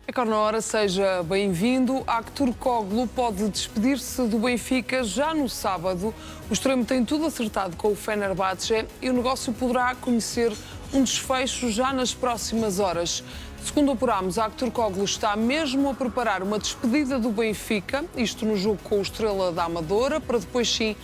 É que na hora, seja bem-vindo. Aktürkoğlu pode despedir-se do Benfica já no sábado. O extremo tem tudo acertado com o Fenerbahçe e o negócio poderá conhecer um desfecho já nas próximas horas. Segundo apurámos, Aktürkoğlu está mesmo a preparar uma despedida do Benfica, isto no jogo com o Estrela da Amadora, para depois sim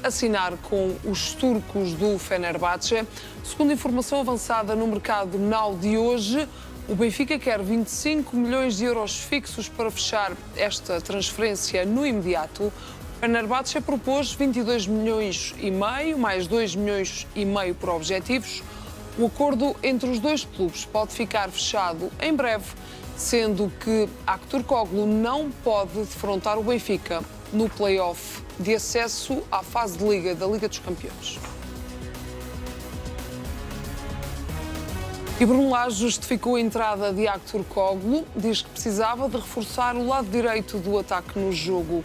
assinar com os turcos do Fenerbahçe. Segundo informação avançada no mercado now de hoje, o Benfica quer 25 milhões de euros fixos para fechar esta transferência no imediato. O Fenerbahçe propôs 22 milhões e meio, mais 2 milhões e meio por objetivos. O acordo entre os dois clubes pode ficar fechado em breve, sendo que Aktürkoğlu não pode defrontar o Benfica no play-off de acesso à fase de Liga da Liga dos Campeões. E Bruno Lage justificou a entrada de Aktürkoğlu, diz que precisava de reforçar o lado direito do ataque no jogo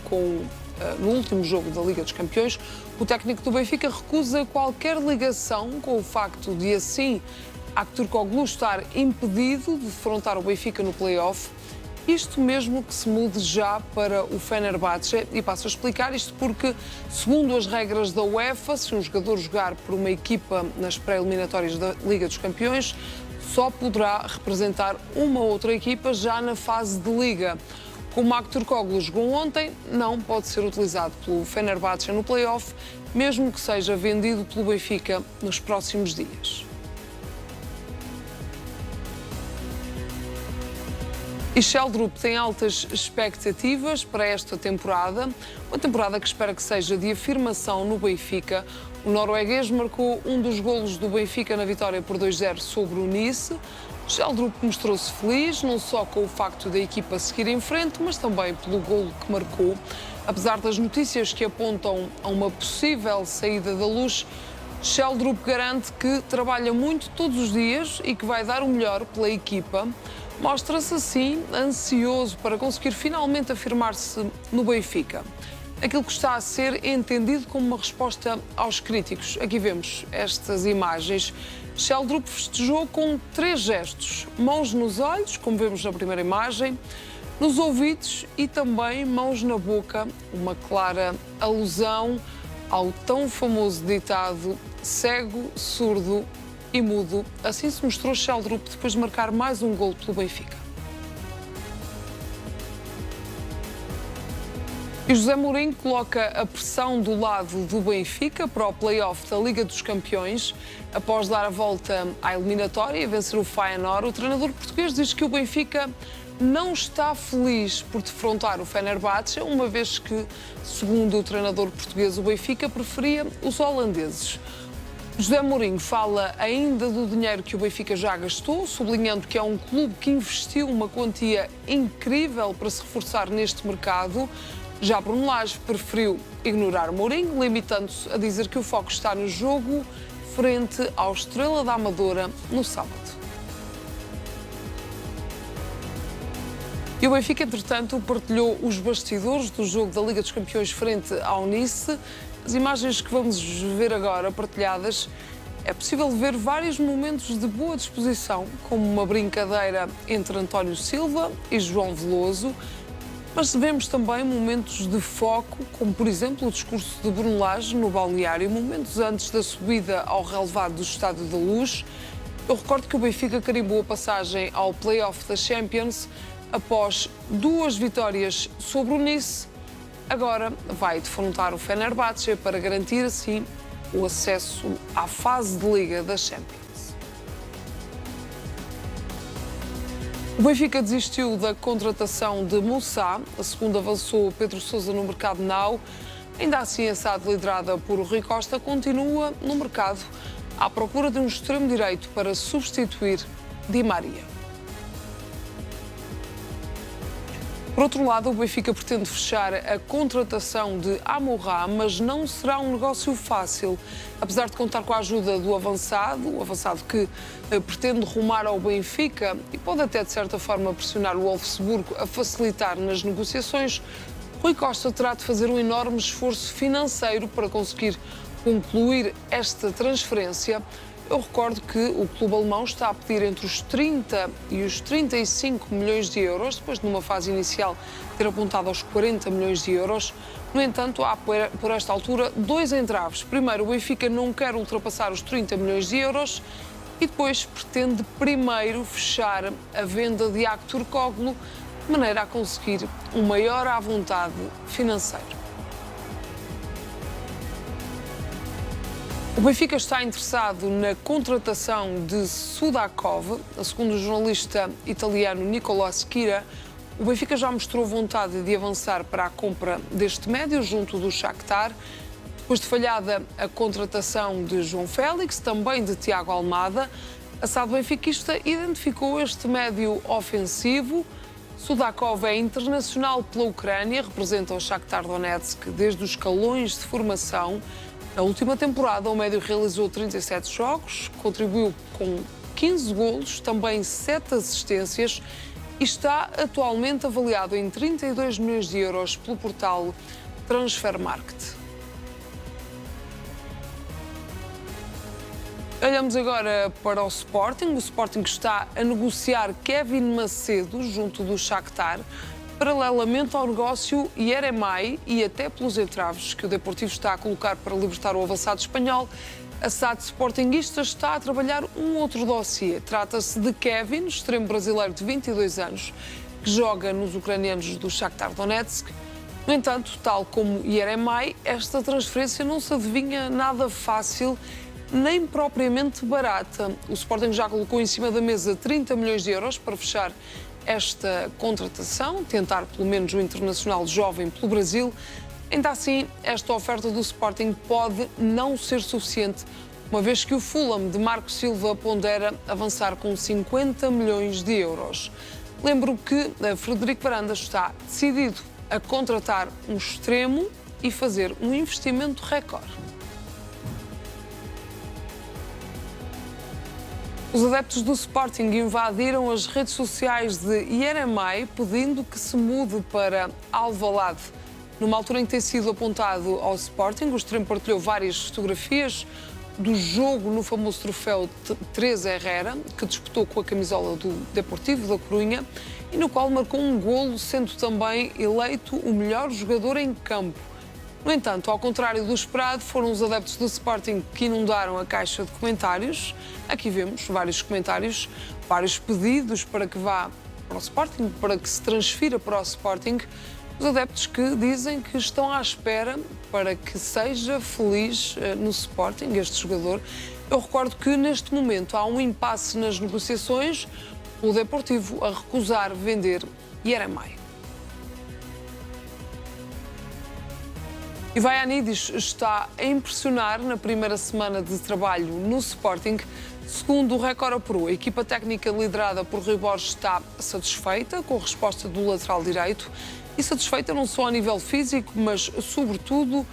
no último jogo da Liga dos Campeões. O técnico do Benfica recusa qualquer ligação com o facto de, assim, Aktürkoğlu estar impedido de defrontar o Benfica no play-off. Isto mesmo que se mude já para o Fenerbahçe. E passo a explicar isto porque, segundo as regras da UEFA, se um jogador jogar por uma equipa nas pré-eliminatórias da Liga dos Campeões, só poderá representar uma outra equipa já na fase de Liga. Como Aktürkoğlu jogou ontem, não pode ser utilizado pelo Fenerbahçe no play-off, mesmo que seja vendido pelo Benfica nos próximos dias. E Sheldrup tem altas expectativas para esta temporada, uma temporada que espera que seja de afirmação no Benfica. O norueguês marcou um dos golos do Benfica na vitória por 2-0 sobre o Nice. Sheldrup mostrou-se feliz, não só com o facto da equipa seguir em frente, mas também pelo golo que marcou. Apesar das notícias que apontam a uma possível saída da Luz, Sheldrup garante que trabalha muito todos os dias e que vai dar o melhor pela equipa. Mostra-se assim ansioso para conseguir finalmente afirmar-se no Benfica. Aquilo que está a ser entendido como uma resposta aos críticos. Aqui vemos estas imagens. Sheldrup festejou com 3 gestos: mãos nos olhos, como vemos na primeira imagem, nos ouvidos e também mãos na boca, uma clara alusão ao tão famoso ditado cego, surdo e mudo. Assim se mostrou Sheldrup depois de marcar mais um golo pelo Benfica. E José Mourinho coloca a pressão do lado do Benfica para o play-off da Liga dos Campeões. Após dar a volta à eliminatória e vencer o Feyenoord, o treinador português diz que o Benfica não está feliz por defrontar o Fenerbahçe, uma vez que, segundo o treinador português, o Benfica preferia os holandeses. José Mourinho fala ainda do dinheiro que o Benfica já gastou, sublinhando que é um clube que investiu uma quantia incrível para se reforçar neste mercado. Já Bruno Lage preferiu ignorar Mourinho, limitando-se a dizer que o foco está no jogo frente ao Estrela da Amadora no sábado. E o Benfica, entretanto, partilhou os bastidores do jogo da Liga dos Campeões frente ao Nice. As imagens que vamos ver agora partilhadas, é possível ver vários momentos de boa disposição, como uma brincadeira entre António Silva e João Veloso, mas vemos também momentos de foco, como por exemplo o discurso de Bruno Lage no balneário, momentos antes da subida ao relevado do Estádio da Luz. Eu recordo que o Benfica carimbou a passagem ao play-off da Champions após 2 vitórias sobre o Nice. Agora vai defrontar o Fenerbahçe para garantir assim o acesso à fase de Liga da Champions. O Benfica desistiu da contratação de Moussa, segundo avançou Pedro Sousa no mercado now. Ainda assim, a SAD, liderada por Rui Costa, continua no mercado à procura de um extremo-direito para substituir Di Maria. Por outro lado, o Benfica pretende fechar a contratação de Amorá, mas não será um negócio fácil. Apesar de contar com a ajuda do avançado, o avançado que pretende rumar ao Benfica e pode até, de certa forma, pressionar o Wolfsburgo a facilitar nas negociações, Rui Costa terá de fazer um enorme esforço financeiro para conseguir concluir esta transferência. Eu recordo que o clube alemão está a pedir entre os 30 e os 35 milhões de euros, depois de numa fase inicial ter apontado aos 40 milhões de euros. No entanto, há por esta altura dois entraves. Primeiro, o Benfica não quer ultrapassar os 30 milhões de euros e depois pretende primeiro fechar a venda de Aktürkoğlu, de maneira a conseguir um maior à vontade financeiro. O Benfica está interessado na contratação de Sudakov. Segundo o jornalista italiano Nicolò Schira, o Benfica já mostrou vontade de avançar para a compra deste médio junto do Shakhtar. Depois de falhada a contratação de João Félix, também de Tiago Almada, a SAD benfiquista identificou este médio ofensivo. Sudakov é internacional pela Ucrânia, representa o Shakhtar Donetsk desde os escalões de formação. Na última temporada, o médio realizou 37 jogos, contribuiu com 15 golos, também 7 assistências e está atualmente avaliado em 32 milhões de euros pelo portal Transfermarkt. Olhamos agora para o Sporting. O Sporting está a negociar Kevin Macedo junto do Shakhtar, paralelamente ao negócio Yeremay e até pelos entraves que o Deportivo está a colocar para libertar o avançado espanhol. A SAD Sportinguista está a trabalhar um outro dossiê. Trata-se de Kevin, extremo brasileiro de 22 anos, que joga nos ucranianos do Shakhtar Donetsk. No entanto, tal como Yeremay, esta transferência não se adivinha nada fácil nem propriamente barata. O Sporting já colocou em cima da mesa 30 milhões de euros para fechar esta contratação, tentar pelo menos o internacional jovem pelo Brasil. Ainda assim, esta oferta do Sporting pode não ser suficiente, uma vez que o Fulham de Marco Silva pondera avançar com 50 milhões de euros. Lembro que Frederico Varandas está decidido a contratar um extremo e fazer um investimento recorde. Os adeptos do Sporting invadiram as redes sociais de Yeremay pedindo que se mude para Alvalade. Numa altura em que tem sido apontado ao Sporting, o extremo partilhou várias fotografias do jogo no famoso troféu Teresa Herrera, que disputou com a camisola do Deportivo da Corunha e no qual marcou um golo, sendo também eleito o melhor jogador em campo. No entanto, ao contrário do esperado, foram os adeptos do Sporting que inundaram a caixa de comentários. Aqui vemos vários comentários, vários pedidos para que vá para o Sporting, para que se transfira para o Sporting. Os adeptos que dizem que estão à espera para que seja feliz no Sporting, este jogador. Eu recordo que neste momento há um impasse nas negociações, o Deportivo a recusar vender Yeremay. Ivaianidis está a impressionar na primeira semana de trabalho no Sporting. Segundo o Record Pro, a equipa técnica liderada por Rui Borges está satisfeita com a resposta do lateral direito e satisfeita não só a nível físico, mas sobretudo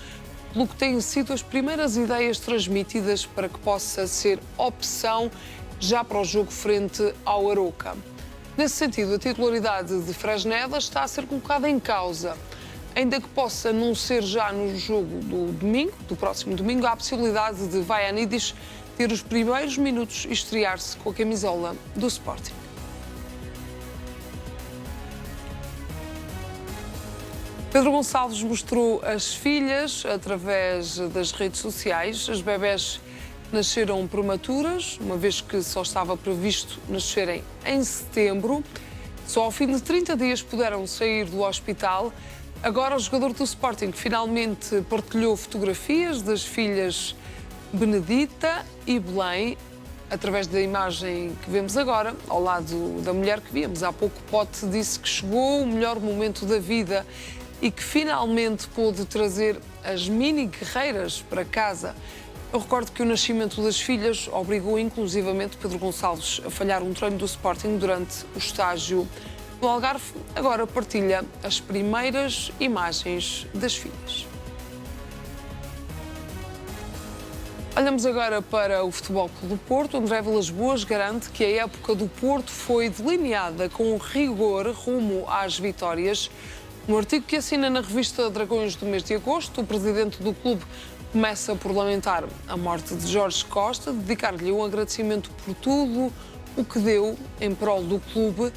pelo que têm sido as primeiras ideias transmitidas para que possa ser opção já para o jogo frente ao Arouca. Nesse sentido, a titularidade de Fresneda está a ser colocada em causa. Ainda que possa não ser já no jogo do próximo domingo, há a possibilidade de Ivaianidis ter os primeiros minutos e estrear-se com a camisola do Sporting. Pedro Gonçalves mostrou as filhas através das redes sociais. As bebés nasceram prematuras, uma vez que só estava previsto nascerem em setembro. Só ao fim de 30 dias puderam sair do hospital. Agora, o jogador do Sporting finalmente partilhou fotografias das filhas Benedita e Belém, através da imagem que vemos agora, ao lado da mulher que víamos há pouco. Pote disse que chegou o melhor momento da vida e que finalmente pôde trazer as mini-guerreiras para casa. Eu recordo que o nascimento das filhas obrigou inclusivamente Pedro Gonçalves a falhar um treino do Sporting durante o estágio no Algarve. Agora partilha as primeiras imagens das filhas. Olhamos agora para o Futebol Clube do Porto. André Vilas-Boas garante que a época do Porto foi delineada com rigor rumo às vitórias. No artigo que assina na revista Dragões do mês de agosto, o presidente do clube Começa por lamentar a morte de Jorge Costa, dedicar-lhe um agradecimento por tudo o que deu em prol do clube.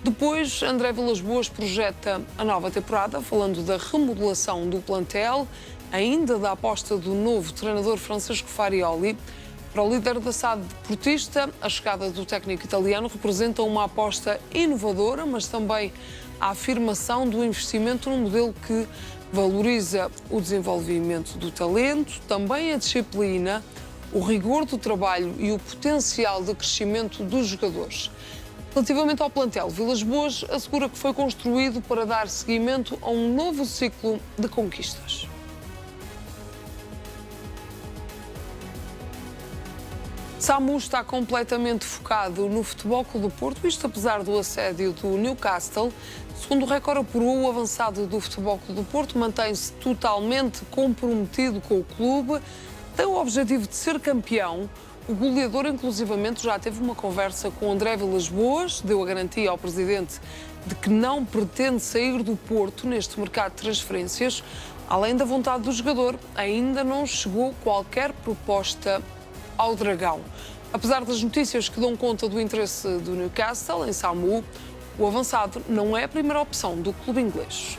Depois, André Vilas-Boas projeta a nova temporada, falando da remodelação do plantel, ainda da aposta do novo treinador Francesco Farioli. Para o líder da SAD deportista, a chegada do técnico italiano representa uma aposta inovadora, mas também a afirmação do investimento num modelo que valoriza o desenvolvimento do talento, também a disciplina, o rigor do trabalho e o potencial de crescimento dos jogadores. Relativamente ao plantel, Vilas-Boas assegura que foi construído para dar seguimento a um novo ciclo de conquistas. Samu está completamente focado no Futebol Clube do Porto, isto apesar do assédio do Newcastle. Segundo o recorde apurou, o avançado do Futebol Clube do Porto mantém-se totalmente comprometido com o clube, tem o objetivo de ser campeão. O goleador, inclusivamente, já teve uma conversa com André Vilas-Boas, deu a garantia ao presidente de que não pretende sair do Porto neste mercado de transferências. Além da vontade do jogador, ainda não chegou qualquer proposta ao Dragão. Apesar das notícias que dão conta do interesse do Newcastle em Samu, o avançado não é a primeira opção do clube inglês.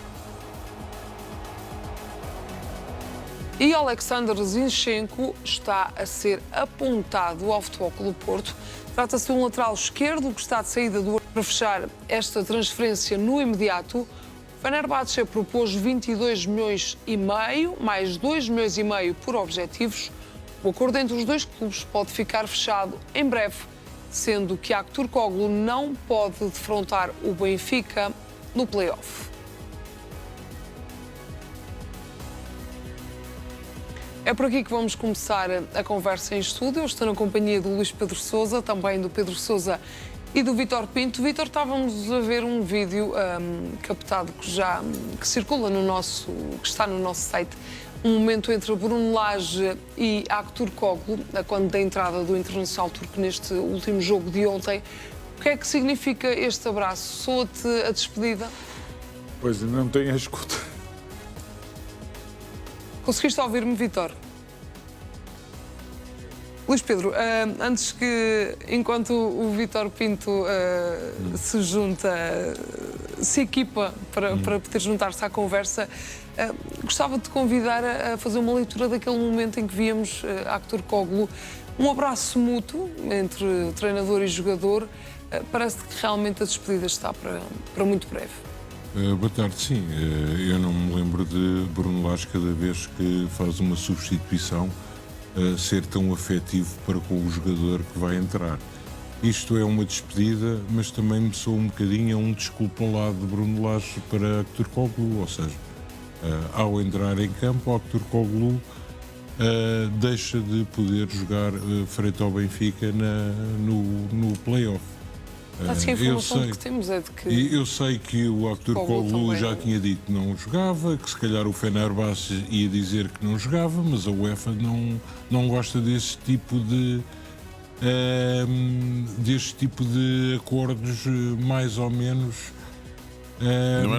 E Alexander Zinchenko está a ser apontado ao Futebol Clube do Porto. Trata-se de um lateral esquerdo que está de saída do para fechar esta transferência no imediato. O Fenerbahçe propôs 22 milhões e meio, mais 2 milhões e meio por objetivos. O acordo entre os dois clubes pode ficar fechado em breve, sendo que Aktürkoğlu não pode defrontar o Benfica no play-off. É por aqui que vamos começar a conversa em estúdio. Eu estou na companhia do Luís Pedro Sousa, também do Pedro Sousa e do Vítor Pinto. Vítor, estávamos a ver um vídeo captado que circula que está no nosso site. Um momento entre Bruno Lage e Aktürkoğlu, quando da entrada do Internacional Turco neste último jogo de ontem. O que é que significa este abraço? Soa-te a despedida? Pois, não tenho a escuta. Conseguiste ouvir-me, Vítor? Luís Pedro, antes que, enquanto o Vítor Pinto se junta, se equipa para poder juntar-se à conversa, gostava de te convidar a fazer uma leitura daquele momento em que víamos Aktürkoğlu, um abraço mútuo entre treinador e jogador. Parece que realmente a despedida está para muito breve. Boa tarde, sim. Eu não me lembro de Bruno Lage, cada vez que faz uma substituição, ser tão afetivo para com o jogador que vai entrar. Isto é uma despedida, mas também me soa um bocadinho a um desculpa lá de Bruno Lage para Aktürkoğlu, ou seja, ao entrar em campo, Aktürkoğlu deixa de poder jogar frente ao Benfica no play-off. Assim, a informação que temos é de que... Eu sei que o Aktürkoğlu já tinha dito que não jogava, que se calhar o Fenerbahçe ia dizer que não jogava, mas a UEFA não gosta desse tipo de acordos mais ou menos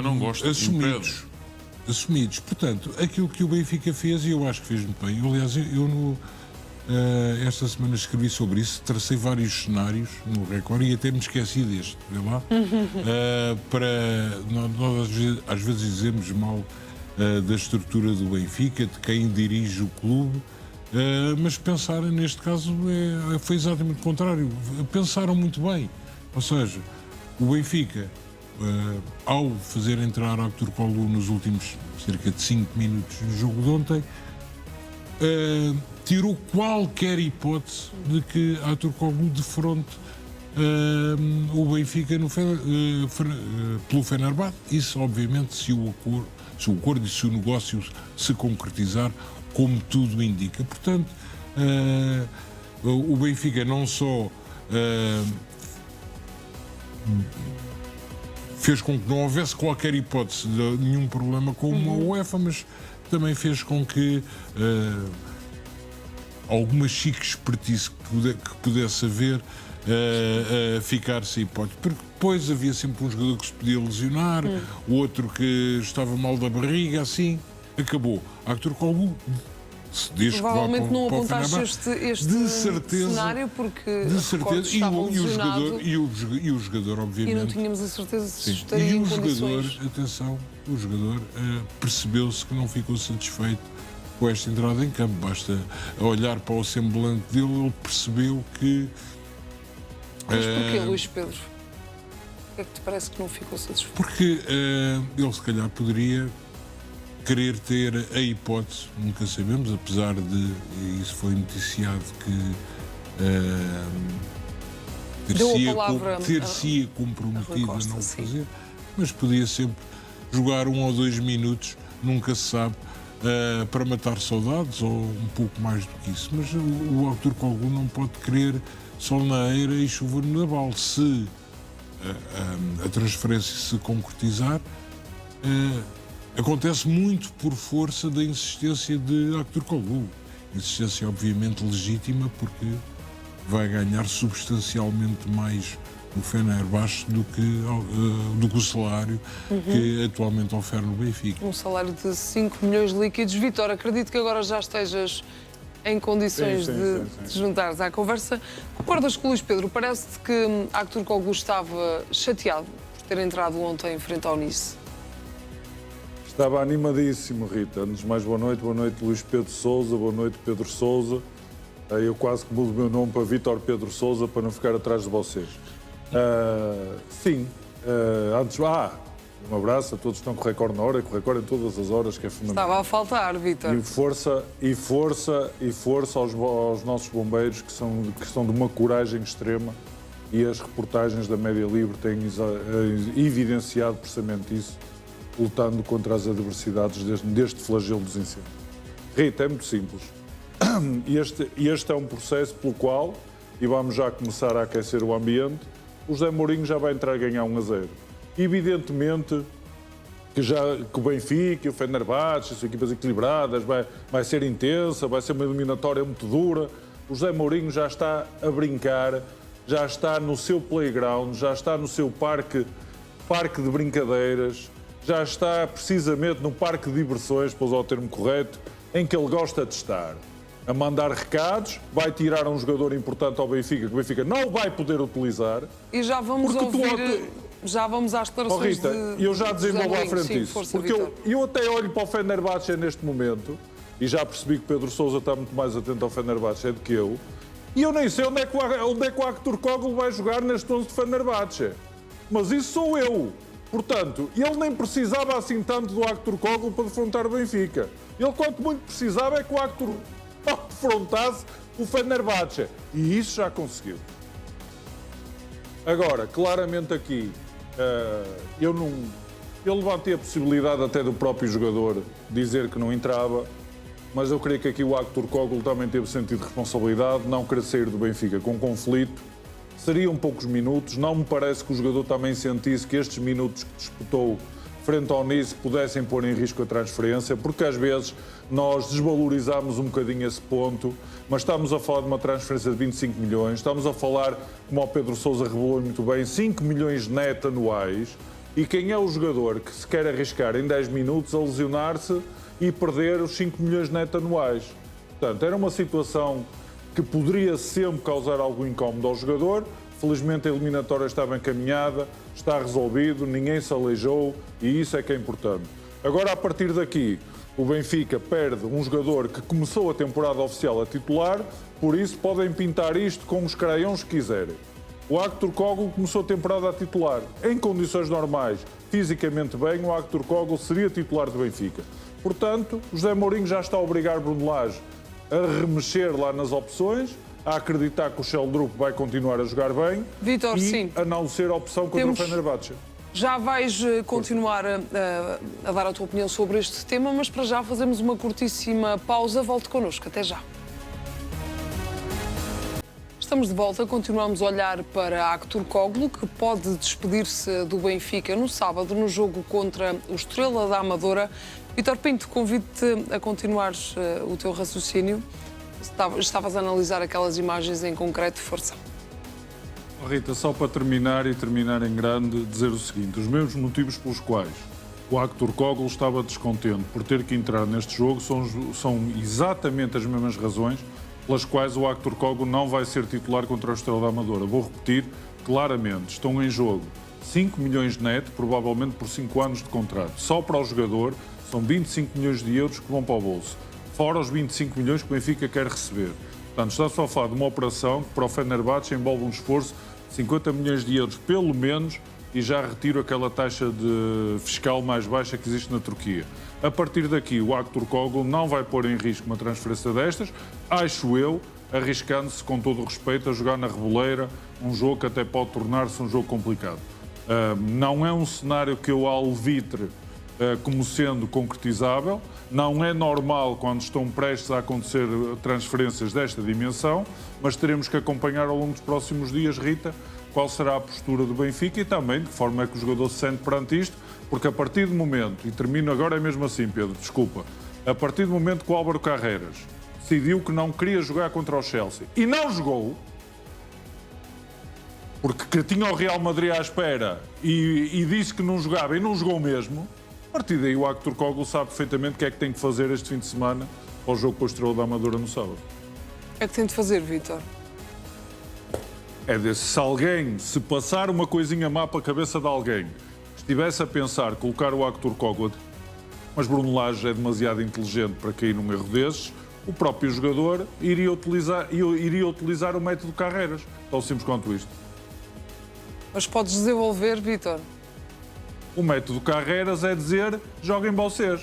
não gosta, assumidos. Portanto, aquilo que o Benfica fez, e eu acho que fez muito bem. Aliás, esta semana escrevi sobre isso, tracei vários cenários no Record e até me esqueci deste, vê lá. Nós às vezes dizemos mal da estrutura do Benfica, de quem dirige o clube, mas pensar neste caso foi exatamente o contrário. Pensaram muito bem. Ou seja, o Benfica, ao fazer entrar Aktürkoğlu nos últimos cerca de 5 minutos do jogo de ontem, tirou qualquer hipótese de que Aktürkoğlu defronte o Benfica pelo Fenerbahçe. Isso, obviamente, se o acordo e se o negócio se concretizar, como tudo indica. Portanto, o Benfica não só fez com que não houvesse qualquer hipótese de nenhum problema com a UEFA, mas também fez com que alguma chique expertise que pudesse haver ficar-se hipótese. Porque depois havia sempre um jogador que se podia lesionar, o outro que estava mal da barriga, assim, acabou. Aktürkoğlu Se diz que Provavelmente não para o apontaste Fenerbahçe, este de certeza, cenário porque de certeza, estava e lesionado o jogador, obviamente. e não tínhamos a certeza se Sim. estaria E em o condições. jogador, atenção, o jogador percebeu-se que não ficou satisfeito com esta entrada em campo. Basta olhar para o semblante dele, ele percebeu que... Mas porquê, Luís Pedro? O que é que te parece que não ficou satisfeito? Porque ele se calhar poderia querer ter a hipótese, nunca sabemos, apesar de, e isso foi noticiado, que ter-se comprometido a não fazer, mas podia sempre jogar 1 ou 2 minutos, nunca se sabe, para matar saudades ou um pouco mais do que isso. Mas o Artur Koglu não pode querer sol na eira e chuva no naval. Se a transferência se concretizar, acontece muito por força da insistência de Artur Koglu. Insistência obviamente legítima, porque vai ganhar substancialmente mais no Fenerbahçe do que o salário que atualmente oferece no Benfica. Um salário de 5 milhões líquidos. Vítor, acredito que agora já estejas em condições de te juntares à conversa. Concordas com o Luís Pedro? Parece-te que Artur Koglu estava chateado por ter entrado ontem em frente ao Nice? Estava animadíssimo, Rita. Antes de mais, boa noite Luís Pedro Sousa, boa noite Pedro Sousa. Eu quase que mudo o meu nome para Vítor Pedro Sousa para não ficar atrás de vocês. Antes, um abraço a todos que estão com o recorde na hora, com o recorde em todas as horas, que é fundamental. Estava a faltar, Vítor. E força aos nossos bombeiros, que estão de uma coragem extrema, e as reportagens da Média Livre têm evidenciado precisamente isso, lutando contra as adversidades deste flagelo dos incêndios. Rita, é muito simples. Este é um processo pelo qual, e vamos já começar a aquecer o ambiente, o José Mourinho já vai entrar a ganhar 1-0. Evidentemente que o Benfica e o Fenerbahçe são equipas equilibradas, vai ser intensa, vai ser uma eliminatória muito dura. O José Mourinho já está a brincar, já está no seu playground, já está no seu parque de brincadeiras, já está precisamente no parque de diversões, para usar o termo correto, em que ele gosta de estar. A mandar recados, vai tirar um jogador importante ao Benfica, que o Benfica não vai poder utilizar. E já vamos ouvir, já vamos às declarações Rita, eu já desenvolvo à frente sim, isso. Força, porque eu até olho para o Fenerbahçe neste momento, e já percebi que Pedro Sousa está muito mais atento ao Fenerbahçe do que eu, e eu nem sei onde é que o Artur Koglu vai jogar neste 11 de Fenerbahçe. Mas isso sou eu. Portanto, ele nem precisava assim tanto do Artur Koglu para defrontar o Benfica. Ele, quanto muito precisava, é que o Artur defrontasse o Fenerbahçe. E isso já conseguiu. Agora, claramente aqui, eu levantei a possibilidade até do próprio jogador dizer que não entrava, mas eu creio que aqui o Artur Koglu também teve sentido de responsabilidade, não querer sair do Benfica com conflito. Seriam poucos minutos, não me parece que o jogador também sentisse que estes minutos que disputou frente ao Nice pudessem pôr em risco a transferência, porque às vezes nós desvalorizamos um bocadinho esse ponto, mas estamos a falar de uma transferência de 25 milhões, estamos a falar, como o Pedro Sousa revelou muito bem, 5 milhões net anuais, e quem é o jogador que se quer arriscar em 10 minutos a lesionar-se e perder os 5 milhões net anuais? Portanto, era uma situação que poderia sempre causar algum incómodo ao jogador. Felizmente a eliminatória estava encaminhada, está resolvido, ninguém se aleijou e isso é que é importante. Agora, a partir daqui, o Benfica perde um jogador que começou a temporada oficial a titular, por isso podem pintar isto com os crayons que quiserem. O Artur Koglu começou a temporada a titular. Em condições normais, fisicamente bem, o Artur Koglu seria titular do Benfica. Portanto, o José Mourinho já está a obrigar Bruno Lage a remexer lá nas opções, a acreditar que o Sheldrup vai continuar a jogar bem, Vítor, e sim, a não ser a opção contra o Fenerbahçe. Já vais continuar a dar a tua opinião sobre este tema, mas para já fazemos uma curtíssima pausa. Volte connosco. Até já. Estamos de volta, continuamos a olhar para Artur Koglu, que pode despedir-se do Benfica no sábado, no jogo contra o Estrela da Amadora. Vítor Pinto, convido-te a continuar o teu raciocínio. Estavas a analisar aquelas imagens em concreto, força. Rita, só para terminar e terminar em grande, dizer o seguinte: os mesmos motivos pelos quais O Aktürk Koglu estava descontente por ter que entrar neste jogo. São exatamente as mesmas razões pelas quais o Aktürk Koglu não vai ser titular contra o Estrela da Amadora. Vou repetir claramente, estão em jogo 5 milhões net, provavelmente por 5 anos de contrato. Só para o jogador são 25 milhões de euros que vão para o bolso, fora os 25 milhões que o Benfica quer receber. Portanto, está-se a falar de uma operação que para o Fenerbahçe envolve um esforço de 50 milhões de euros, pelo menos, e já retiro aquela taxa de fiscal mais baixa que existe na Turquia. A partir daqui, o Aktürk Koglu não vai pôr em risco uma transferência destas, acho eu, arriscando-se, com todo o respeito, a jogar na Reboleira, um jogo que até pode tornar-se um jogo complicado. Não é um cenário que eu alvitre como sendo concretizável, não é normal quando estão prestes a acontecer transferências desta dimensão, mas teremos que acompanhar ao longo dos próximos dias, Rita, qual será a postura do Benfica e também de que forma é que o jogador se sente perante isto, porque a partir do momento, e termino agora é mesmo assim, Pedro, desculpa, a partir do momento que o Álvaro Carreras decidiu que não queria jogar contra o Chelsea e não jogou, porque tinha o Real Madrid à espera e disse que não jogava e não jogou mesmo, a partir daí o Aktürk Koglu sabe perfeitamente o que é que tem que fazer este fim de semana para o jogo com a Estrela da Amadora no sábado. O que é que tem de fazer, Vítor? Se alguém, se passar uma coisinha má para a cabeça de alguém, estivesse a pensar colocar o Aktürk Koglu, mas Bruno Lage é demasiado inteligente para cair num erro desses, o próprio jogador iria utilizar o método Carreras. Tão simples quanto isto. Mas podes desenvolver, Vítor? O método Carreras é dizer, joguem vocês.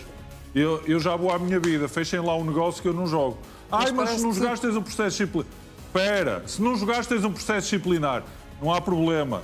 Eu já vou à minha vida, fechem lá um negócio que eu não jogo. Mas se não jogaste tens um processo disciplinar. Espera, se não jogaste tens um processo disciplinar. Não há problema.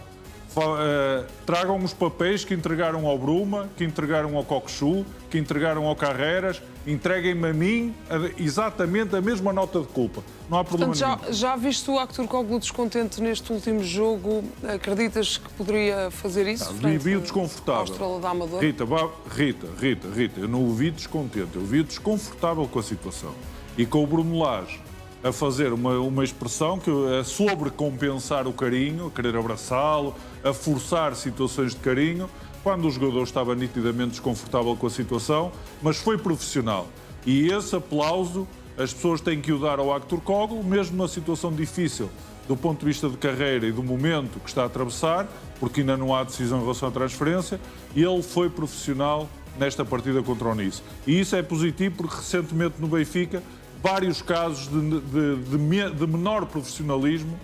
Tragam os papéis que entregaram ao Bruma, que entregaram ao Cockchu, que entregaram ao Carreras, entreguem-me a mim exatamente a mesma nota de culpa. Não há problema nenhum. Já viste o Aktürk Koglu descontente neste último jogo? Acreditas que poderia fazer isso? Vi-o desconfortável. Estrela da Amadora? Rita, eu não o vi descontente, eu vi-o desconfortável com a situação. E com o Bruno Lage a fazer uma expressão que é sobrecompensar o carinho, a querer abraçá-lo, a forçar situações de carinho, quando o jogador estava nitidamente desconfortável com a situação, mas foi profissional. E esse aplauso as pessoas têm que o dar ao Aktürk Koglu, mesmo numa situação difícil do ponto de vista de carreira e do momento que está a atravessar, porque ainda não há decisão em relação à transferência, e ele foi profissional nesta partida contra o Nice. E isso é positivo porque recentemente no Benfica vários casos de menor profissionalismo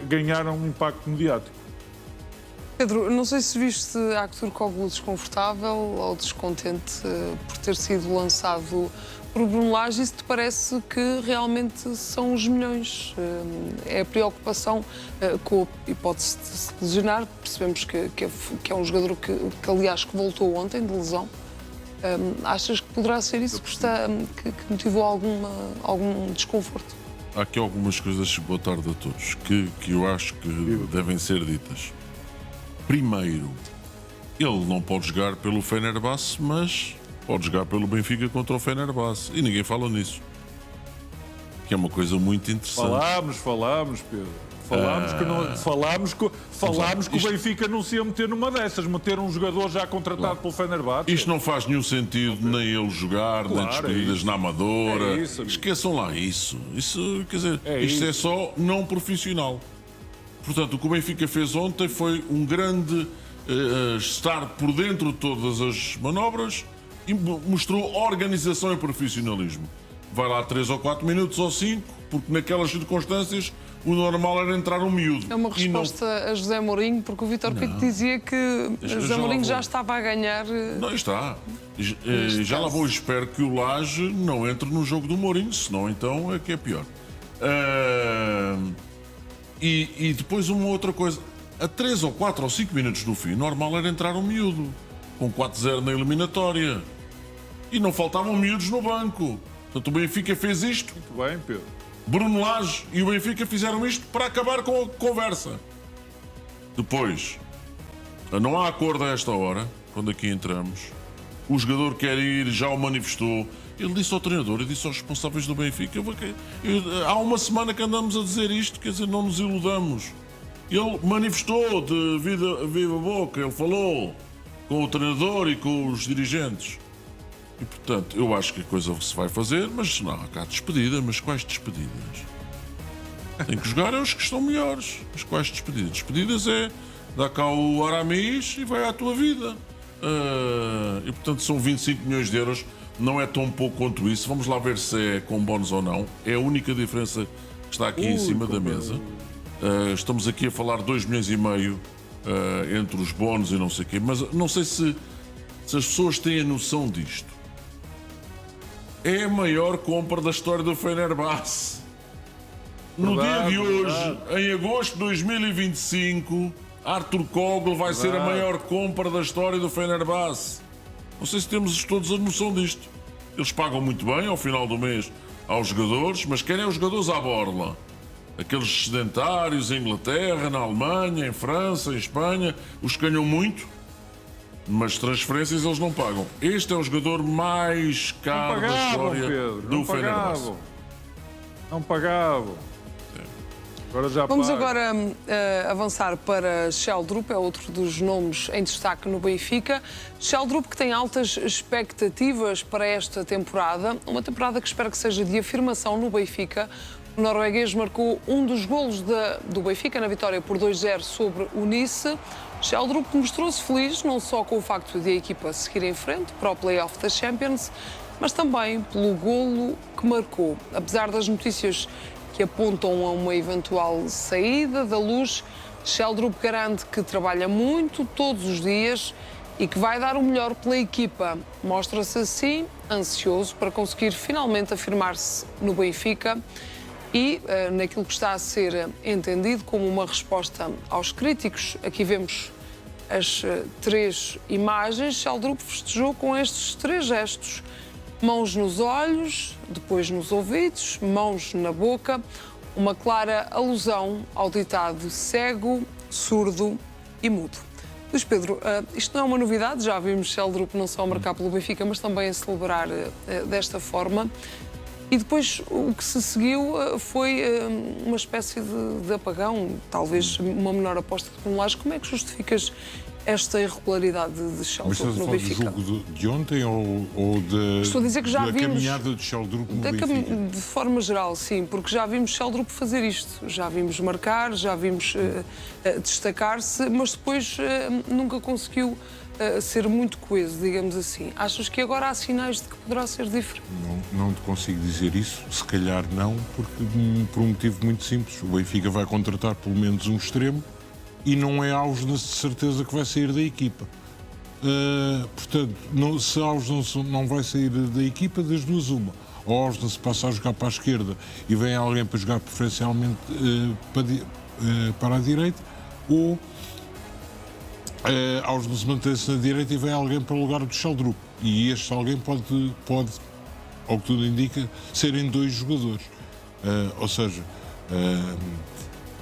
ganharam um impacto mediático. Pedro, não sei se viste Aktürk Koglu desconfortável ou descontente por ter sido lançado por Bruno Lage. Isso te parece que realmente são os milhões? É a preocupação com a hipótese de se lesionar. Percebemos que é um jogador que aliás, que voltou ontem de lesão. Achas que poderá ser isso que motivou algum desconforto? Há aqui algumas coisas, boa tarde a todos, que eu acho que devem ser ditas. Primeiro, ele não pode jogar pelo Fenerbahçe, mas pode jogar pelo Benfica contra o Fenerbahçe. E ninguém fala nisso. Que é uma coisa muito interessante. Falámos, Pedro. Falámos que o Benfica não se ia meter numa dessas, meter um jogador já contratado pelo Fenerbahçe. Isto não faz nenhum sentido, nem ele jogar, nem despedidas na Amadora. Esqueçam lá isso. Isso, quer dizer, isto é só não profissional. Portanto, o que o Benfica fez ontem foi um grande estar por dentro de todas as manobras e mostrou organização e profissionalismo. Vai lá 3 ou 4 minutos ou 5, porque naquelas circunstâncias o normal era entrar um miúdo. É uma resposta a José Mourinho, porque o Vítor Pinto dizia que José Mourinho já estava a ganhar. Não, está. Já lá vou, espero que o Lage não entre no jogo do Mourinho, senão então é que é pior. E depois uma outra coisa. A 3 ou 4 ou 5 minutos do fim, normal era entrar um miúdo, com 4-0 na eliminatória. E não faltavam miúdos no banco. Portanto, o Benfica fez isto. Muito bem, Pedro. Bruno Lage e o Benfica fizeram isto para acabar com a conversa. Depois, não há acordo a esta hora, quando aqui entramos. O jogador quer ir, já o manifestou. Ele disse ao treinador e disse aos responsáveis do Benfica: há uma semana que andamos a dizer isto, quer dizer, não nos iludamos. Ele manifestou de viva boca, ele falou. com o treinador e com os dirigentes. E, portanto, eu acho que a coisa se vai fazer, mas não, há despedida. Mas quais despedidas? Tem que jogar é os que estão melhores. Mas quais despedidas? Despedidas é dá cá o Aramis e vai à tua vida. E, portanto, são 25 milhões de euros. Não é tão pouco quanto isso. Vamos lá ver se é com bónus ou não. É a única diferença que está aqui em cima da mesa. Estamos aqui a falar 2 milhões e meio entre os bónus e não sei o quê. Mas não sei se as pessoas têm a noção disto. É a maior compra da história do Fenerbahçe. No dia de hoje, em agosto de 2025, Arthur Kogl vai ser a maior compra da história do Fenerbahçe. Não sei se temos todos a noção disto. Eles pagam muito bem ao final do mês aos jogadores, mas querem os jogadores à borla. Aqueles sedentários em Inglaterra, na Alemanha, em França, em Espanha, os que ganham muito, mas transferências eles não pagam. Este é o jogador mais caro da história do Fenerbahçe. Não pagavam. Agora já Vamos pagam. agora avançar para Sheldrup, é outro dos nomes em destaque no Benfica. Sheldrup que tem altas expectativas para esta temporada, uma temporada que espera que seja de afirmação no Benfica. O norueguês marcou um dos golos do Benfica na vitória por 2-0 sobre o Nice. Sheldrup mostrou-se feliz não só com o facto de a equipa seguir em frente para o play-off da Champions, mas também pelo golo que marcou. Apesar das notícias que apontam a uma eventual saída da Luz, Sheldrup garante que trabalha muito todos os dias e que vai dar o melhor pela equipa. Mostra-se assim ansioso para conseguir finalmente afirmar-se no Benfica e naquilo que está a ser entendido como uma resposta aos críticos. Aqui vemos as 3 imagens. Sheldrup festejou com estes 3 gestos. Mãos nos olhos, depois nos ouvidos, mãos na boca. Uma clara alusão ao ditado cego, surdo e mudo. Luís Pedro, isto não é uma novidade. Já vimos Sheldrup não só a marcar pelo Benfica, mas também a celebrar desta forma. E depois o que se seguiu foi uma espécie de apagão, talvez uma menor aposta de tonelagem. Como é que justificas esta irregularidade de Sheldrup no Benfica? Do jogo de ontem ou Estou a dizer que já da vimos, caminhada de Sheldrup no Benfica? De forma geral, sim, porque já vimos Sheldrup fazer isto. Já vimos marcar, já vimos destacar-se, mas depois nunca conseguiu ser muito coeso, digamos assim. Achas que agora há sinais de que poderá ser diferente? Não te consigo dizer isso, se calhar não, porque por um motivo muito simples. O Benfica vai contratar pelo menos um extremo e não é Ausnes de certeza que vai sair da equipa. Portanto, se Ausnes não vai sair da equipa, das duas uma. Ou Ausnes passa a jogar para a esquerda e vem alguém para jogar preferencialmente para a direita, ou Ausnes mantém-se na direita e vem alguém para o lugar do Sheldrup. E este alguém pode, ao que tudo indica, serem 2 jogadores. Ou seja,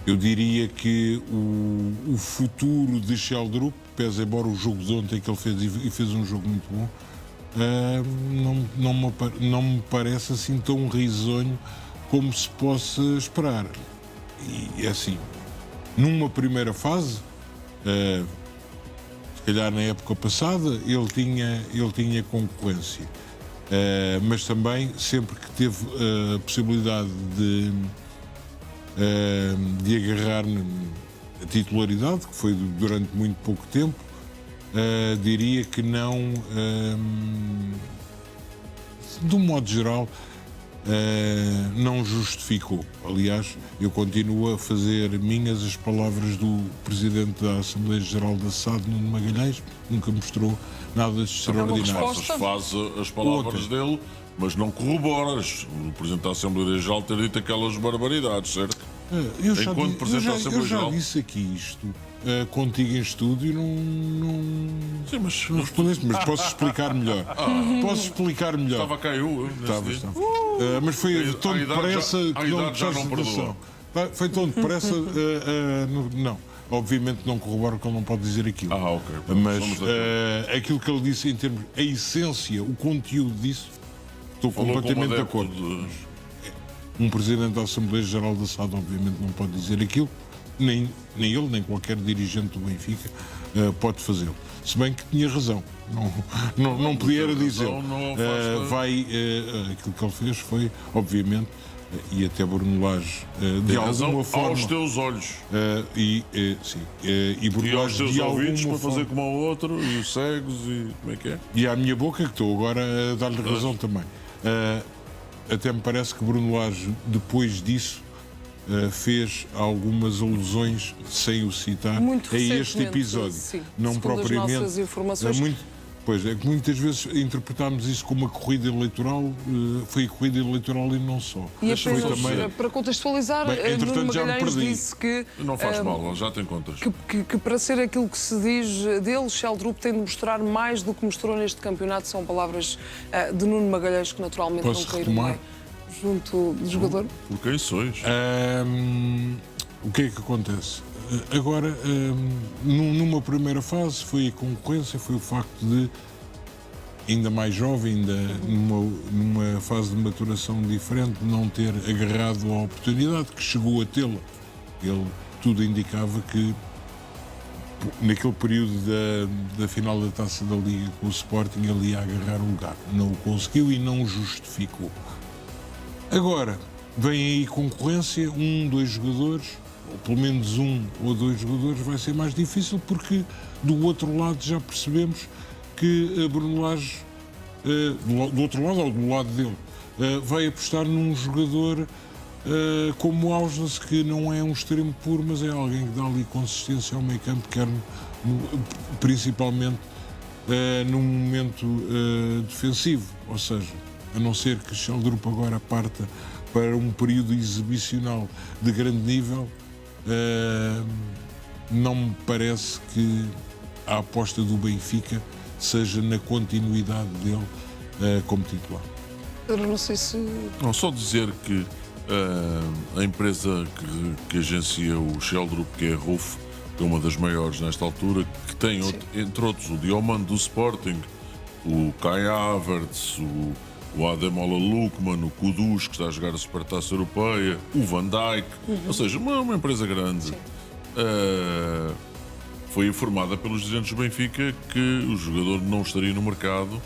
eu diria que o futuro de Sheldrup, pese embora o jogo de ontem que ele fez e fez um jogo muito bom, não me parece assim tão risonho como se possa esperar. E é assim, numa primeira fase, se calhar na época passada, ele tinha concorrência. Mas também, sempre que teve a possibilidade de agarrar a titularidade, que foi durante muito pouco tempo, diria que não, de um modo geral, não justificou. Aliás, eu continuo a fazer minhas as palavras do Presidente da Assembleia Geral da SAD, Nuno Magalhães, nunca mostrou nada de extraordinário. Faz as palavras dele, mas não corroboras. O Presidente da Assembleia Geral ter dito aquelas barbaridades, certo? Eu já disse aqui isto contigo em estúdio, Sim, mas não respondeste, mas posso explicar melhor. Posso explicar melhor. Estava cá eu. Estava. Mas foi de tão depressa que não já não perdoa. Foi tão depressa, não. Obviamente não corroboro que ele não pode dizer aquilo. Ok. Mas aquilo que ele disse em termos, a essência, o conteúdo disso, estou completamente de acordo. Um Presidente da Assembleia Geral da SAD obviamente não pode dizer aquilo, nem ele, nem qualquer dirigente do Benfica pode fazê-lo. se bem que tinha razão. Não podia era dizer. Aquilo que ele fez foi, obviamente, e até Bruno Lage, de alguma forma. Aos teus olhos. E Bruno aos teus ouvidos para forma, fazer como ao outro, e os cegos, e como é que é? E à minha boca, que estou agora a dar-lhe razão também. Até me parece que Bruno Lage, depois disso, fez algumas alusões, sem o citar, muito a este episódio. Sim, não propriamente. As nossas informações. Pois é que muitas vezes interpretámos isso como uma corrida eleitoral, foi a corrida eleitoral e não só. E apenas também... para contextualizar, Nuno Magalhães disse que... Não faz mal, já tem contas. Que para ser aquilo que se diz dele, Sheldrup tem de mostrar mais do que mostrou neste campeonato. São palavras de Nuno Magalhães, que naturalmente não caíram bem junto do jogador. Por quem sois? O que é que acontece? Agora, numa primeira fase, foi a concorrência, foi o facto de, ainda mais jovem, ainda numa fase de maturação diferente, não ter agarrado a oportunidade que chegou a tê-la. Ele, tudo indicava que, naquele período da final da Taça da Liga com o Sporting, ele ia agarrar o lugar. Não o conseguiu e não o justificou. Agora, vem aí concorrência, 2 jogadores, ou pelo menos 1 ou 2 jogadores, vai ser mais difícil, porque do outro lado já percebemos que a Bruno Lage, do outro lado ou do lado dele, vai apostar num jogador como o Ausnes, que não é um extremo puro, mas é alguém que dá ali consistência ao meio campo, quer principalmente num momento defensivo, ou seja, a não ser que Sheldrup agora parta para um período exibicional de grande nível, não me parece que a aposta do Benfica seja na continuidade dele como titular. Eu não sei se... Não, só dizer que a empresa que agencia o Sheldrup, que é a RUF, que é uma das maiores nesta altura, que tem, entre outros, o Diomande do Sporting, o Kai Havertz, o Ademola Lookman, o Kudus, que está a jogar a Supertaça Europeia, o Van Dijk, ou seja, uma empresa grande. Foi informada pelos dirigentes do Benfica que o jogador não estaria no mercado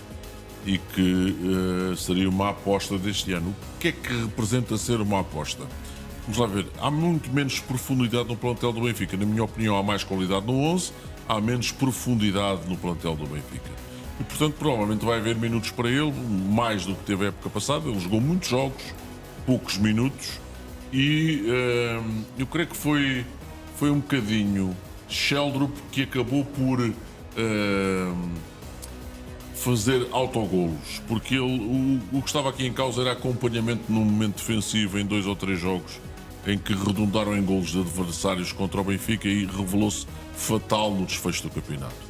e que seria uma aposta deste ano. O que é que representa ser uma aposta? Vamos lá ver, há muito menos profundidade no plantel do Benfica. Na minha opinião, há mais qualidade no 11, há menos profundidade no plantel do Benfica. E, portanto, provavelmente vai haver minutos para ele, mais do que teve a época passada. Ele jogou muitos jogos, poucos minutos, e eu creio que foi um bocadinho Sheldrup que acabou por fazer autogolos, porque ele, o que estava aqui em causa era acompanhamento num momento defensivo em 2 ou 3 jogos em que redundaram em golos de adversários contra o Benfica e revelou-se fatal no desfecho do campeonato.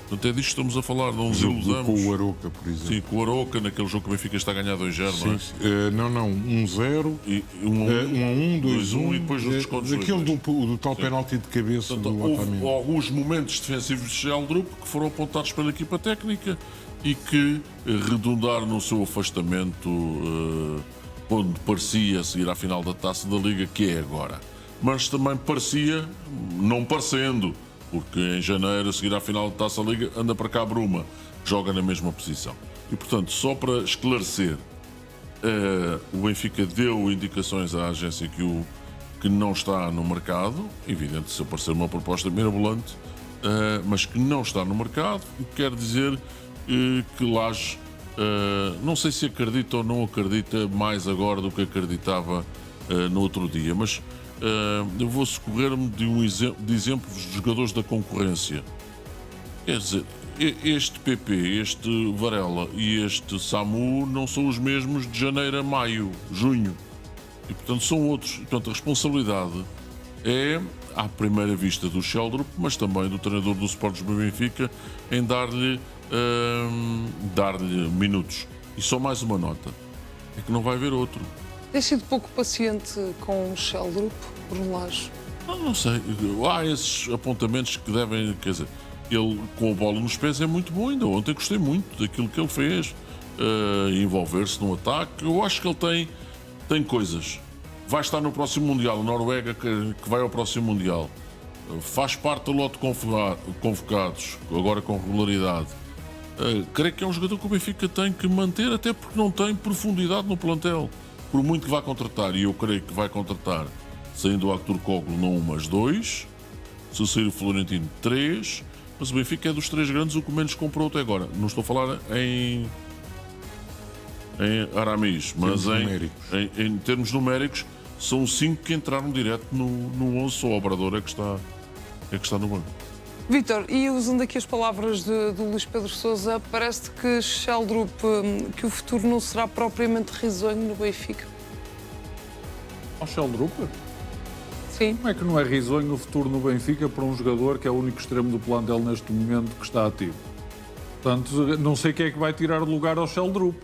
Portanto, é disto que estamos a falar, não nos iludamos. Com o Aroca, por exemplo. Sim, com o Aroca, naquele jogo que o Benfica está a ganhar 2-0, não é? Não, 1-0, 1-1, 2-1 e depois os descontos. Aquele do tal penalti de cabeça. Portanto, do houve Otamendi. alguns momentos defensivos de Sheldrup que foram apontados pela equipa técnica e que redundaram no seu afastamento quando parecia seguir à final da Taça da Liga, que é agora. Mas também parecia, não parecendo, porque em janeiro, a seguir à final da Taça da Liga, anda para cá Bruma, joga na mesma posição. E, portanto, só para esclarecer, o Benfica deu indicações à agência que não está no mercado, evidente se aparecer uma proposta mirabolante, mas que não está no mercado, o que quer dizer que Lage, não sei se acredita ou não acredita mais agora do que acreditava no outro dia, mas eu vou socorrer-me de exemplos de jogadores da concorrência. Quer dizer, este PP, este Varela e este Samu não são os mesmos de janeiro a maio, junho. E, portanto, são outros. E, portanto, a responsabilidade é, à primeira vista, do Sheldrup, mas também do treinador do Sporting Benfica, em dar-lhe minutos. E só mais uma nota, é que não vai haver outro. Tem sido pouco paciente com o Sheldrup, Bruno Lage? Não sei. Há esses apontamentos que devem... Quer dizer, ele com a bola nos pés é muito bom ainda. Ontem gostei muito daquilo que ele fez. Envolver-se no ataque. Eu acho que ele tem coisas. Vai estar no próximo Mundial. A Noruega que vai ao próximo Mundial. faz parte do lote de convocados, agora com regularidade. Creio que é um jogador que o Benfica tem que manter, até porque não tem profundidade no plantel. Por muito que vá contratar, e eu creio que vai contratar, saindo o Artur Koglu não 1, mas 2, se sair o Florentino 3, mas o Benfica é dos 3 grandes o que menos comprou até agora. Não estou a falar em Aramis, mas em termos numéricos, são 5 que entraram direto no 11, só o Obrador é que está no banco. Vítor, e usando aqui as palavras do Luís Pedro Sousa, parece que Sheldrup, que o futuro não será propriamente risonho no Benfica? Ao Sheldrup? Sim. Como é que não é risonho o futuro no Benfica para um jogador que é o único extremo do plantel neste momento que está ativo? Portanto, não sei quem é que vai tirar lugar ao Sheldrup.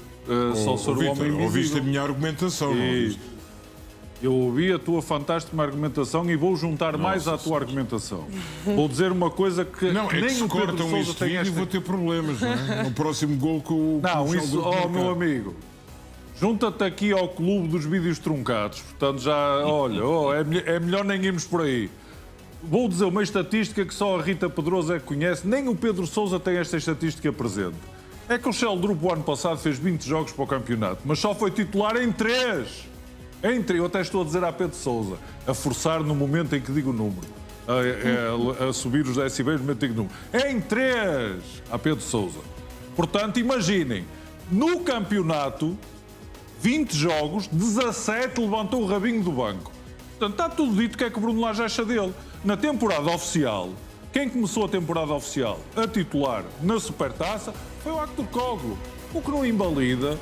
Só ser o homem invisível. Ouviste a minha argumentação, não ouviste? Eu ouvi a tua fantástica argumentação e vou juntar mais à tua argumentação. Vou dizer uma coisa que não, é nem que se o Pedro cortam Sousa este tem vídeo esta... vou ter problemas, não é? No próximo gol que o... Não, isso, meu amigo, junta-te aqui ao clube dos vídeos truncados. Portanto, já, olha, é melhor nem irmos por aí. Vou dizer uma estatística que só a Rita Pedroso é que conhece, nem o Pedro Sousa tem esta estatística presente. É que o Sheldrup o ano passado fez 20 jogos para o campeonato, mas só foi titular em 3. Eu até estou a dizer a Pedro Sousa, a forçar no momento em que digo o número, a subir os decibéis no momento em que digo o número. Em 3, a Pedro Sousa. Portanto, imaginem, no campeonato, 20 jogos, 17 levantou o rabinho do banco. Portanto, está tudo dito o que é que o Bruno Lage acha dele. Na temporada oficial, quem começou a temporada oficial a titular na Supertaça foi o Artur Koglu. O que não invalida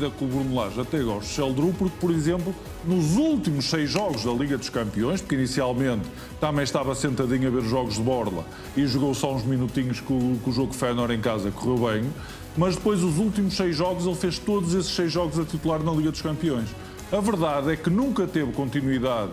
que o Bruno Lage até goste de Sheldrup, porque, por exemplo, nos últimos 6 jogos da Liga dos Campeões, porque inicialmente também estava sentadinho a ver jogos de borla e jogou só uns minutinhos que o jogo Feyenoord em casa correu bem, mas depois os últimos 6 jogos ele fez todos esses 6 jogos a titular na Liga dos Campeões. A verdade é que nunca teve continuidade,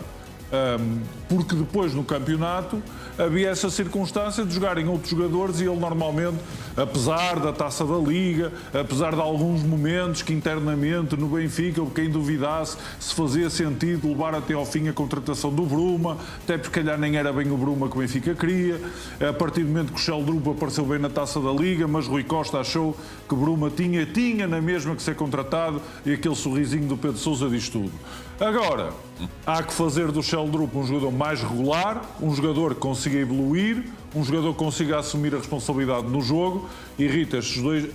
porque depois no campeonato havia essa circunstância de jogarem outros jogadores e ele normalmente, apesar da Taça da Liga, apesar de alguns momentos que internamente no Benfica, quem duvidasse se fazia sentido levar até ao fim a contratação do Bruma, até porque calhar nem era bem o Bruma que o Benfica queria, a partir do momento que o Sheldrup apareceu bem na Taça da Liga, mas Rui Costa achou que Bruma tinha na mesma que ser contratado e aquele sorrisinho do Pedro Sousa diz tudo. Agora, há que fazer do Sheldrup um jogador mais regular, um jogador que consiga evoluir, um jogador que consiga assumir a responsabilidade no jogo. E Rita,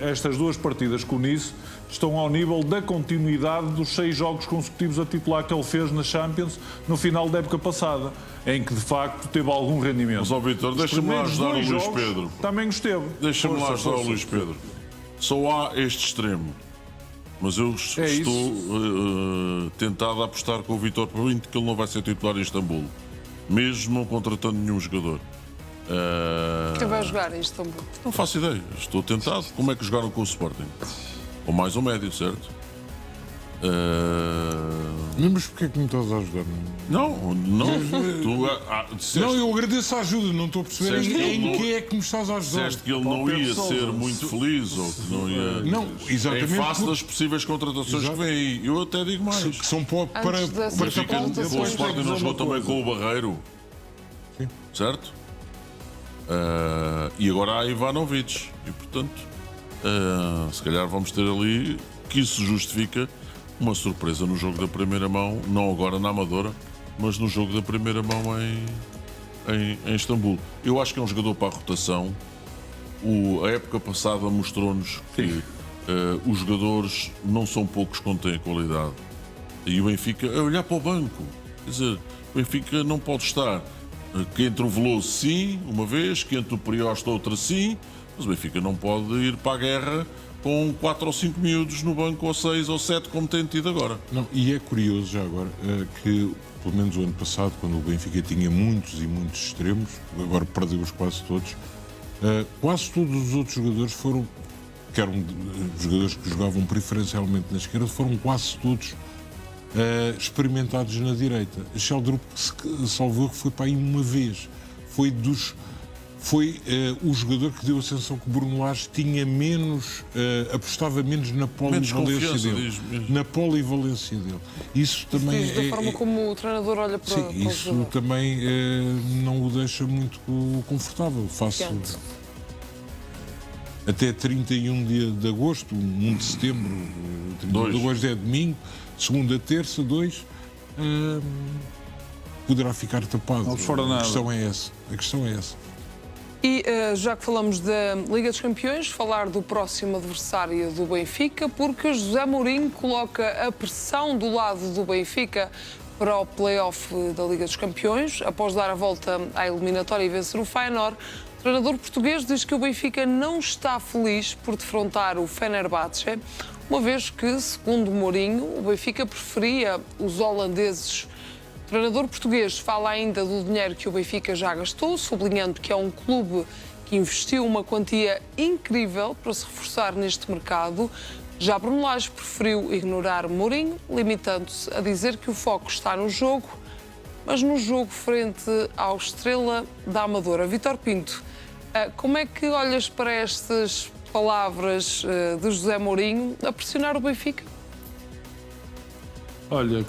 estas 2 partidas com o Nice estão ao nível da continuidade dos 6 jogos consecutivos a titular que ele fez na Champions no final da época passada, em que de facto teve algum rendimento. Mas, ó Vítor, deixa-me lá ajudar o Luís Pedro. Também esteve. Deixa-me lá ajudar o Luís Pedro. Só há este extremo. Mas eu estou tentado a apostar com o Vítor Pinto que ele não vai ser titular em Istambul, mesmo não contratando nenhum jogador. Quem vai jogar em Istambul? Não faço ideia, estou tentado. Como é que jogaram com o Sporting? Ou mais um médio, certo? Mas porquê é que me estás a ajudar? Não. Não, eu agradeço a ajuda, não estou a perceber em que é que me estás a ajudar. Disseste que ele não ia ser muito feliz ou que não ia. Não, exatamente. Em face das possíveis contratações que vêm aí. Eu até digo mais. Que são para o Sporting não jogou também com o Barreiro. Sim. Certo? E agora há Ivanovic. E portanto, se calhar vamos ter ali que isso justifica uma surpresa no jogo da primeira mão, não agora na Amadora, mas no jogo da primeira mão em Istambul. Eu acho que é um jogador para a rotação. A época passada mostrou-nos que os jogadores não são poucos quando têm qualidade. E o Benfica é olhar para o banco. Quer dizer, o Benfica não pode estar que entre o Veloso sim, uma vez, que entre o Prioste outra sim, mas o Benfica não pode ir para a guerra com 4 ou 5 miúdos no banco, ou 6 ou 7, como tem tido agora. Não, e é curioso já agora que, pelo menos o ano passado, quando o Benfica tinha muitos e muitos extremos, agora perdeu-os quase todos, quase todos os outros jogadores foram, que eram jogadores que jogavam preferencialmente na esquerda, foram quase todos experimentados na direita. Sheldrup, salvo erro, foi para aí uma vez. foi o jogador que deu a sensação que o Bruno Lage tinha menos, apostava menos na polivalência dele. Na polivalência dele. Isso também da forma como o treinador olha para, sim, para o isso jogador. também não o deixa muito confortável. Faço até 31 de agosto, 1 de setembro, 31 de agosto é domingo, segunda, terça, 2, poderá ficar tapado. Não fora nada. A questão é essa. E já que falamos da Liga dos Campeões, falar do próximo adversário do Benfica, porque José Mourinho coloca a pressão do lado do Benfica para o play-off da Liga dos Campeões, após dar a volta à eliminatória e vencer o Feyenoord. O treinador português diz que o Benfica não está feliz por defrontar o Fenerbahçe, uma vez que, segundo Mourinho, o Benfica preferia os holandeses. O treinador português fala ainda do dinheiro que o Benfica já gastou, sublinhando que é um clube que investiu uma quantia incrível para se reforçar neste mercado. Já Bruno Lage preferiu ignorar Mourinho, limitando-se a dizer que o foco está no jogo, mas no jogo frente ao Estrela da Amadora. Vítor Pinto, como é que olhas para estas palavras de José Mourinho a pressionar o Benfica? Olha,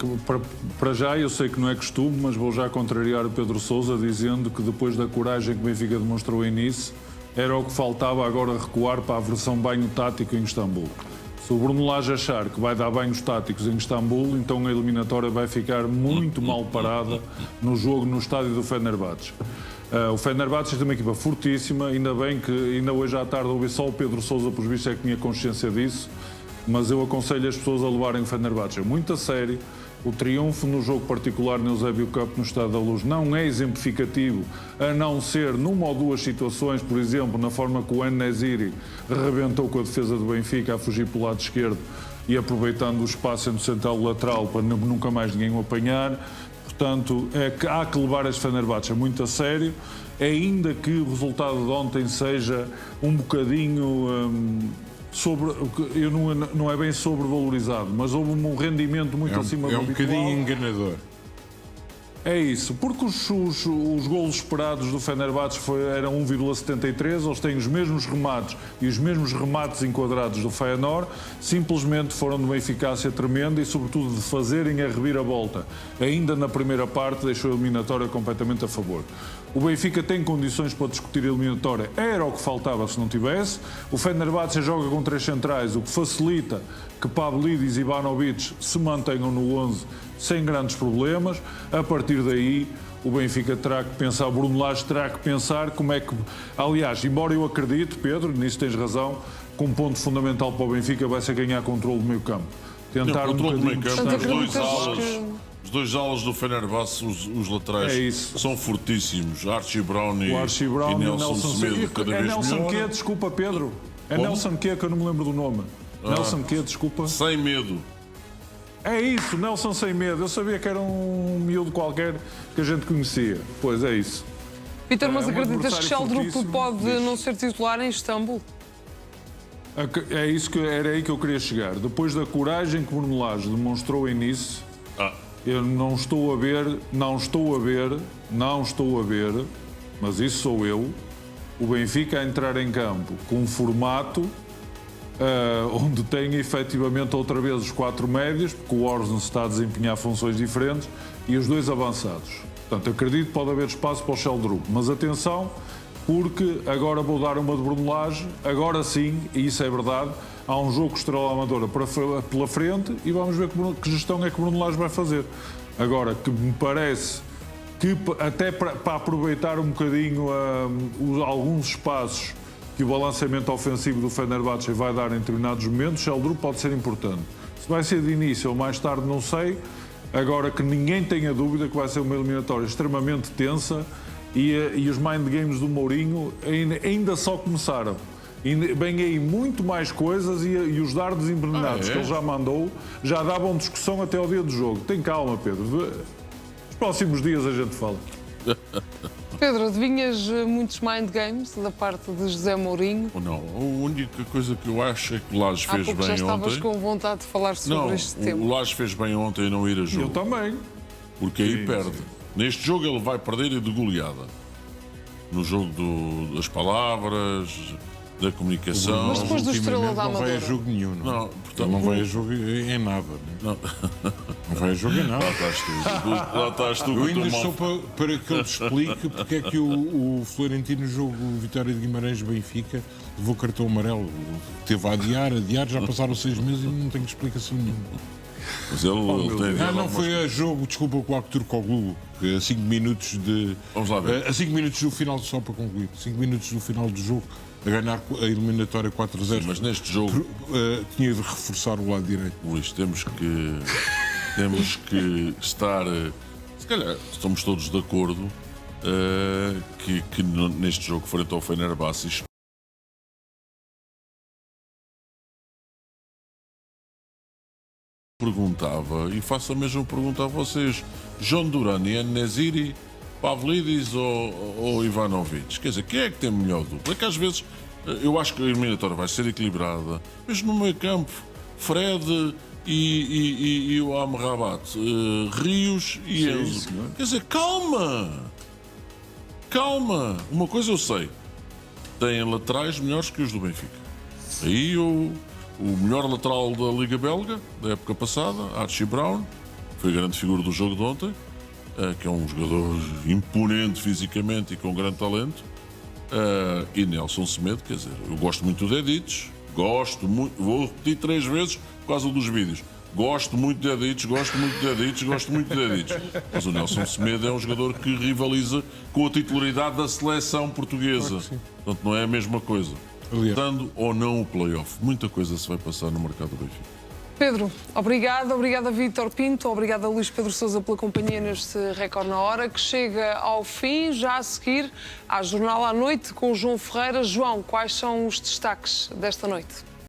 para já eu sei que não é costume, mas vou já contrariar o Pedro Sousa dizendo que depois da coragem que o Benfica demonstrou em Nice, era o que faltava agora recuar para a versão banho tático em Istambul. Se o Bruno Lage achar que vai dar banhos táticos em Istambul, então a eliminatória vai ficar muito mal parada no jogo no estádio do Fenerbahçe. O Fenerbahçe tem uma equipa fortíssima, ainda bem que ainda hoje à tarde ouvi só o Pedro Sousa, por visto é que tinha consciência disso, mas eu aconselho as pessoas a levarem o Fenerbahçe muito a sério. O triunfo no jogo particular no Eusébio Cup no Estádio da Luz não é exemplificativo, a não ser numa ou duas situações, por exemplo, na forma que o En-Nesyri rebentou com a defesa do Benfica a fugir pelo lado esquerdo e aproveitando o espaço entre o central e o lateral para nunca mais ninguém o apanhar. Portanto, há que levar este Fenerbahçe muito a sério, ainda que o resultado de ontem seja um bocadinho... não é bem sobrevalorizado, mas houve um rendimento muito acima do habitual. É um bocadinho enganador. É isso, porque os golos esperados do Fenerbahçe eram 1,73, eles têm os mesmos remates e os mesmos remates enquadrados do Feyenoord, simplesmente foram de uma eficácia tremenda e sobretudo de fazerem a reviravolta. Ainda na primeira parte deixou a eliminatória completamente a favor. O Benfica tem condições para discutir a eliminatória, era o que faltava se não tivesse. O Fenerbahçe joga com 3 centrais, o que facilita que Pavlidis e Ivanovic se mantenham no 11 sem grandes problemas. A partir daí, o Benfica terá que pensar, o Bruno Lage terá que pensar como é que... Aliás, embora eu acredite, Pedro, nisso tens razão, que um ponto fundamental para o Benfica vai ser ganhar controle do meio campo. Tentar um bocadinho... meio campo, os dois alas do Fenerbahçe, os laterais, são fortíssimos. Archie Brown e Nelson Semedo, cada vez melhor. Nelson Quê, desculpa, Pedro. É como? Nelson Quê, que eu não me lembro do nome. Nelson Quê, desculpa. Sem medo. É isso, Nelson Sem Medo. Eu sabia que era um miúdo qualquer que a gente conhecia. Pois é isso. Vítor, mas acreditas que Sheldrup pode não ser titular em Istambul? É isso era aí que eu queria chegar. Depois da coragem que o Bruno Lage demonstrou em Nice, eu não estou a ver, mas isso sou eu, o Benfica a entrar em campo com um formato onde tem efetivamente outra vez os 4 médios, porque o Orsnes está a desempenhar funções diferentes, e os 2 avançados. Portanto, acredito que pode haver espaço para o Sheldrup, mas atenção, porque agora vou dar uma de Bruno Lage, agora sim, e isso é verdade, há um jogo Estrela Amadora pela frente e vamos ver que gestão é que Bruno Lage vai fazer. Agora, que me parece que até para aproveitar um bocadinho alguns espaços que o balanceamento ofensivo do Fenerbahçe vai dar em determinados momentos, o Sheldrup pode ser importante. Se vai ser de início ou mais tarde, não sei. Agora que ninguém tenha dúvida que vai ser uma eliminatória extremamente tensa e os mind games do Mourinho ainda só começaram. Vem aí muito mais coisas e os dardos envenenados que ele já mandou já davam discussão até ao dia do jogo. Tem calma, Pedro. Nos próximos dias a gente fala. Pedro, adivinhas muitos mind games da parte de José Mourinho? Não, a única coisa que eu acho é que o Lage fez bem ontem... já estavas com vontade de falar sobre este tema. O Lage fez bem ontem não ir a jogo. Eu também. Porque aí perde. Neste jogo ele vai perder e de goleada. no jogo das palavras, da comunicação. Mas depois do Estrela da Não vai a Amadora. jogo nenhum, não é? Não, portanto, Ele não vai a jogo em nada. Não, não vai a jogo em nada. Lá estás tu. Eu com o ainda teu estou para que ele explique porque é que o Florentino, no jogo Vitória de Guimarães-Benfica, levou cartão amarelo. Teve a adiar, já passaram 6 meses e não tenho explicação nenhuma. Mas ele tem. Não foi a jogo, desculpa, com o Aktürkoğlu, que a 5 minutos de. Vamos lá ver. A 5 minutos do final, só para concluir, 5 minutos do final do jogo, a ganhar a eliminatória 4-0. Mas neste jogo. Tinha de reforçar o lado direito. Luís, temos que estar. Se calhar estamos todos de acordo que neste jogo, frente ao Fenerbahçe, perguntava, e faço a mesma pergunta a vocês: João Duran e En-Nesyri, Pavlidis ou Ivanovic? Quer dizer, quem é que tem melhor dupla? É que às vezes eu acho que a eliminatória vai ser equilibrada, mas no meio campo, Fred e o Amrabat, Rios e Enzo. Quer dizer, calma! Uma coisa eu sei: têm laterais melhores que os do Benfica. Aí o melhor lateral da Liga Belga, da época passada, Archie Brown, foi a grande figura do jogo de ontem, que é um jogador imponente fisicamente e com grande talento. E Nelson Semedo, quer dizer, eu gosto muito do Dedić, vou repetir 3 vezes por causa dos vídeos. Gosto muito de Dedić. Mas o Nelson Semedo é um jogador que rivaliza com a titularidade da seleção portuguesa. Portanto, não é a mesma coisa. Dando ou não o play-off, muita coisa se vai passar no mercado do Benfica. Pedro, obrigada Vítor Pinto, obrigada Luís Pedro Sousa pela companhia neste Record na Hora, que chega ao fim, já a seguir, à Jornal à Noite com o João Ferreira. João, quais são os destaques desta noite?